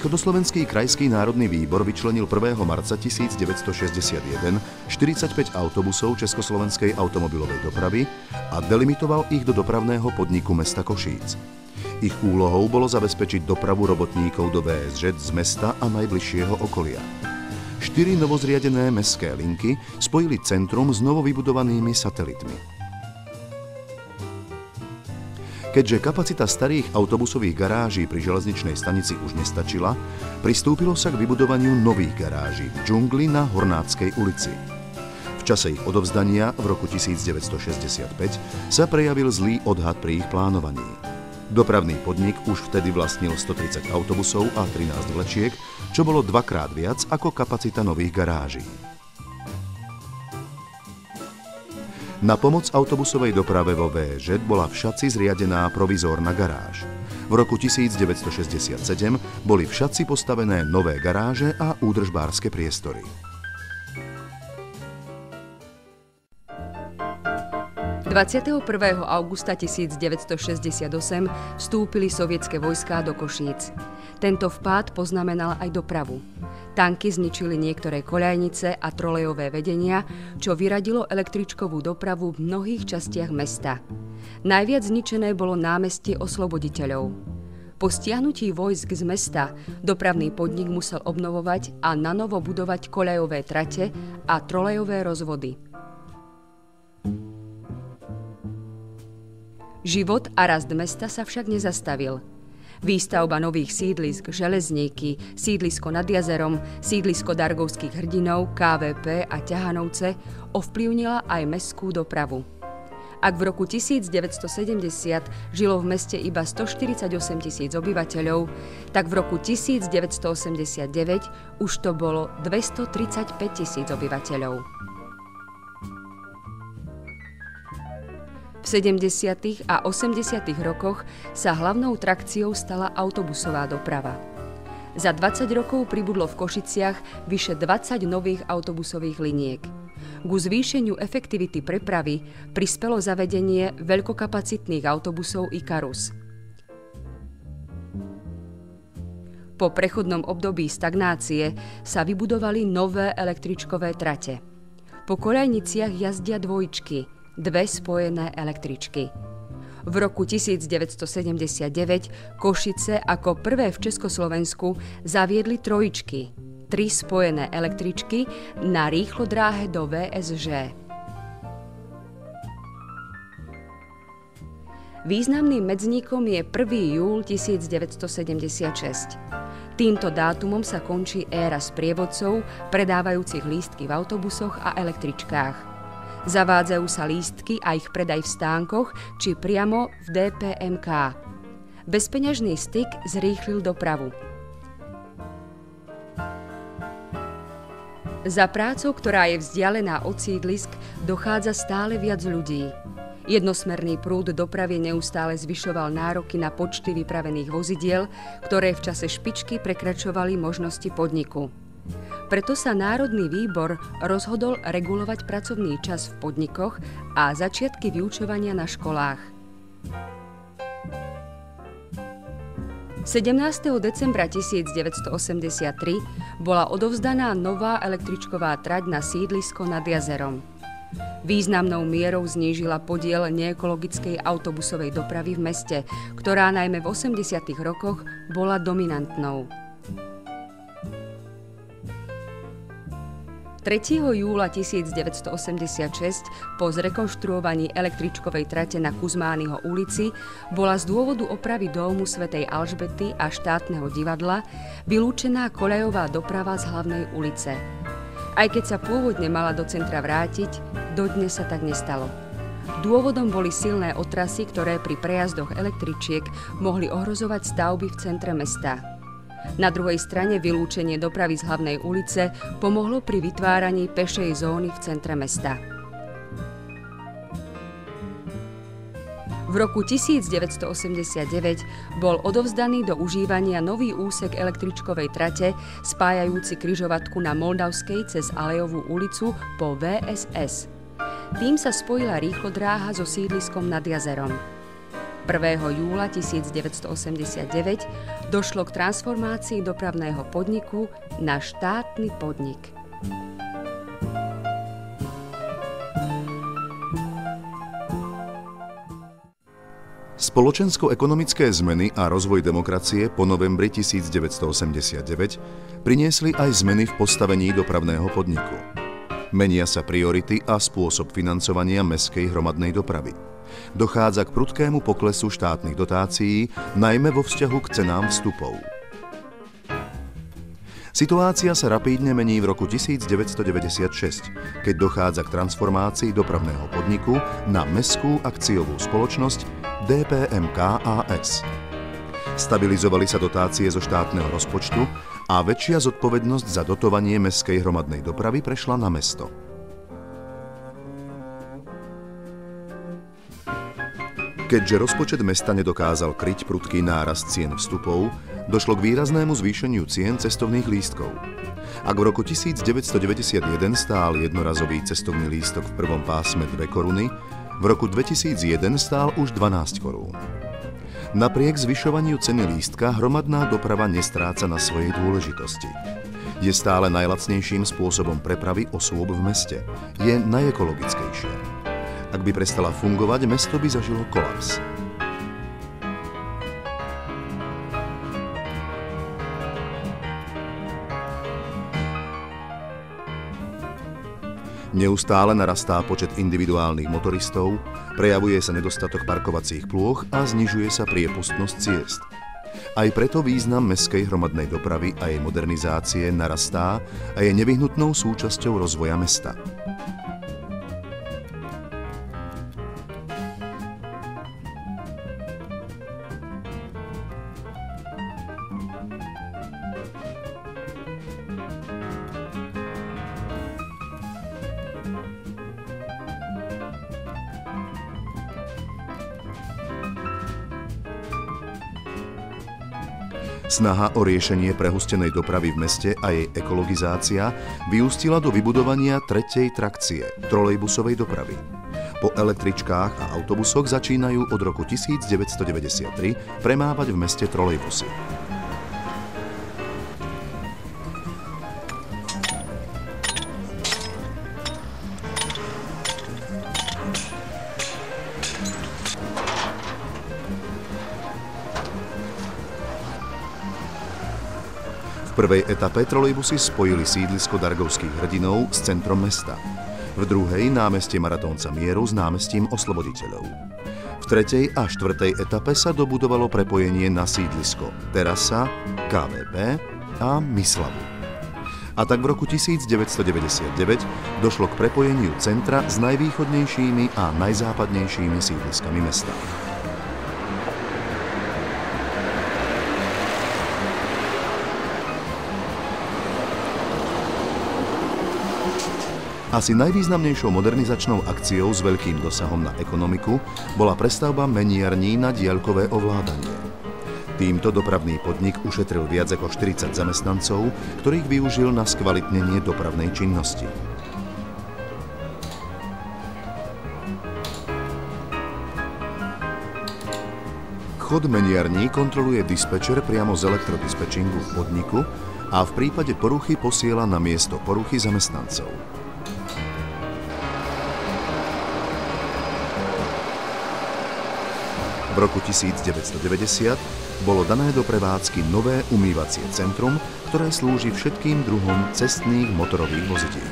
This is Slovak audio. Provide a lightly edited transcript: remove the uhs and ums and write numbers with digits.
Východoslovenský krajský národný výbor vyčlenil 1. marca 1961 45 autobusov Československej automobilovej dopravy a delimitoval ich do dopravného podniku mesta Košíc. Ich úlohou bolo zabezpečiť dopravu robotníkov do VSŽ z mesta a najbližšieho okolia. 4 novozriadené mestské linky spojili centrum s novovybudovanými satelitmi. Keďže kapacita starých autobusových garáží pri železničnej stanici už nestačila, pristúpilo sa k vybudovaniu nových garáží v džungli na Hornáckej ulici. V čase ich odovzdania v roku 1965 sa prejavil zlý odhad pri ich plánovaní. Dopravný podnik už vtedy vlastnil 130 autobusov a 13 vlečiek, čo bolo dvakrát viac ako kapacita nových garáží. Na pomoc autobusovej doprave vo VŽ bola v Šaci zriadená provizórna garáž. V roku 1967 boli v Šaci postavené nové garáže a údržbárske priestory. 21. augusta 1968 vstúpili sovietske vojská do Košíc. Tento vpád poznamenal aj dopravu. Tanky zničili niektoré koľajnice a trolejové vedenia, čo vyradilo električkovú dopravu v mnohých častiach mesta. Najviac zničené bolo námestie Osloboditeľov. Po stiahnutí vojsk z mesta dopravný podnik musel obnovovať a nanovo budovať koľajové trate a trolejové rozvody. Život a rast mesta sa však nezastavil. Výstavba nových sídlisk Železníky, sídlisko nad jazerom, sídlisko Dargovských hrdinov, KVP a Ťahanovce ovplyvnila aj mestskú dopravu. Ak v roku 1970 žilo v meste iba 148 000 obyvateľov, tak v roku 1989 už to bolo 235 000 obyvateľov. V 70. a 80. rokoch sa hlavnou trakciou stala autobusová doprava. Za 20 rokov pribudlo v Košiciach vyše 20 nových autobusových liniek. Ku zvýšeniu efektivity prepravy prispelo zavedenie veľkokapacitných autobusov Ikarus. Po prechodnom období stagnácie sa vybudovali nové električkové trate. Po koľajniciach jazdia dvojčky, 2 spojené električky. V roku 1979 Košice ako prvé v Československu zaviedli trojčky, 3 spojené električky na rýchlodráhe do VSŽ. Významným medzníkom je 1. júl 1976. Týmto dátumom sa končí éra sprievodcov predávajúcich lístky v autobusoch a električkách. Zavádzajú sa lístky a ich predaj v stánkoch či priamo v DPMK. Bezpeňažný styk zrýchlil dopravu. Za prácou, ktorá je vzdialená od sídlisk, dochádza stále viac ľudí. Jednosmerný prúd dopravy neustále zvyšoval nároky na počty vypravených vozidiel, ktoré v čase špičky prekračovali možnosti podniku. Preto sa Národný výbor rozhodol regulovať pracovný čas v podnikoch a začiatky vyučovania na školách. 17. decembra 1983 bola odovzdaná nová električková trať na sídlisko nad jazerom. Významnou mierou znížila podiel neekologickej autobusovej dopravy v meste, ktorá najmä v 80. rokoch bola dominantnou. 3. júla 1986 po zrekonštruovaní električkovej trate na Kuzmányho ulici bola z dôvodu opravy dómu svätej Alžbety a štátneho divadla vylúčená koľajová doprava z hlavnej ulice. Aj keď sa pôvodne mala do centra vrátiť, dodnes sa tak nestalo. Dôvodom boli silné otrasy, ktoré pri prejazdoch električiek mohli ohrozovať stavby v centre mesta. Na druhej strane vylúčenie dopravy z hlavnej ulice pomohlo pri vytváraní pešej zóny v centre mesta. V roku 1989 bol odovzdaný do užívania nový úsek električkovej trate spájajúci križovatku na Moldavskej cez Alejovú ulicu po VSS. Tým sa spojila rýchlodráha so sídliskom nad jazerom. 1. júla 1989 došlo k transformácii dopravného podniku na štátny podnik. Spoločensko-ekonomické zmeny a rozvoj demokracie po novembri 1989 priniesli aj zmeny v postavení dopravného podniku. Menia sa priority a spôsob financovania mestskej hromadnej dopravy. Dochádza k prudkému poklesu štátnych dotácií, najmä vo vzťahu k cenám vstupov. Situácia sa rapídne mení v roku 1996, keď dochádza k transformácii dopravného podniku na mestskú akciovú spoločnosť DPMK a.s. Stabilizovali sa dotácie zo štátneho rozpočtu a väčšia zodpovednosť za dotovanie mestskej hromadnej dopravy prešla na mesto. Keďže rozpočet mesta nedokázal kryť prudký nárast cien vstupov, došlo k výraznému zvýšeniu cien cestovných lístkov. Ak v roku 1991 stál jednorazový cestovný lístok v prvom pásme 2 koruny, v roku 2001 stál už 12 korún. Napriek zvyšovaniu ceny lístka hromadná doprava nestráca na svojej dôležitosti. Je stále najlacnejším spôsobom prepravy osôb v meste. Je najekologickejšia. Ak by prestala fungovať, mesto by zažilo kolaps. Neustále narastá počet individuálnych motoristov, prejavuje sa nedostatok parkovacích plôch a znižuje sa priepustnosť ciest. Aj preto význam mestskej hromadnej dopravy a jej modernizácie narastá a je nevyhnutnou súčasťou rozvoja mesta. Snaha o riešenie prehustenej dopravy v meste a jej ekologizácia vyústila do vybudovania 3. trakcie trolejbusovej dopravy. Po električkách a autobusoch začínajú od roku 1993 premávať v meste trolejbusy. V prvej etape trolejbusy spojili sídlisko Dargovských hrdinov s centrom mesta. V druhej námestie Maratónca mieru s námestím Osloboditeľov. V tretej a štvrtej etape sa dobudovalo prepojenie na sídlisko Terasa, KVP a Myslavu. A tak v roku 1999 došlo k prepojeniu centra s najvýchodnejšími a najzápadnejšími sídliskami mesta. Asi najvýznamnejšou modernizačnou akciou s veľkým dosahom na ekonomiku bola prestavba meniarní na diaľkové ovládanie. Týmto dopravný podnik ušetril viac ako 40 zamestnancov, ktorých využil na skvalitnenie dopravnej činnosti. Chod meniarní kontroluje dispečer priamo z elektrodispečingu v podniku a v prípade poruchy posiela na miesto poruchy zamestnancov. V roku 1990 bolo dané do prevádzky nové umývacie centrum, ktoré slúži všetkým druhom cestných motorových vozidiel.